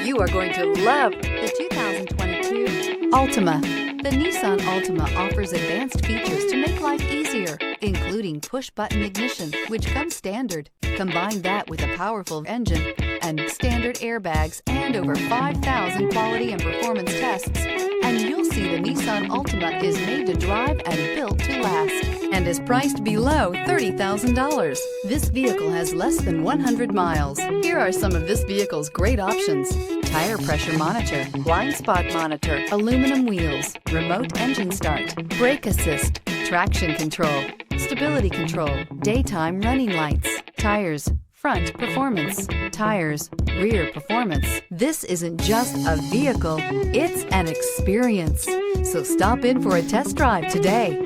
You are going to love the 2022 Altima. The Nissan Altima offers advanced features to make life easier, including push-button ignition, which comes standard. Combine that with a powerful engine and standard airbags and over 5,000 quality and performance tests, and you'll see the Nissan Altima is made to drive and built to last, and is priced below $30,000. This vehicle has less than 100 miles. Here are some of this vehicle's great options: tire pressure monitor, blind spot monitor, aluminum wheels, remote engine start, brake assist, traction control, stability control, daytime running lights, tires, front performance, tires, rear performance. This isn't just a vehicle, it's an experience. So stop in for a test drive today.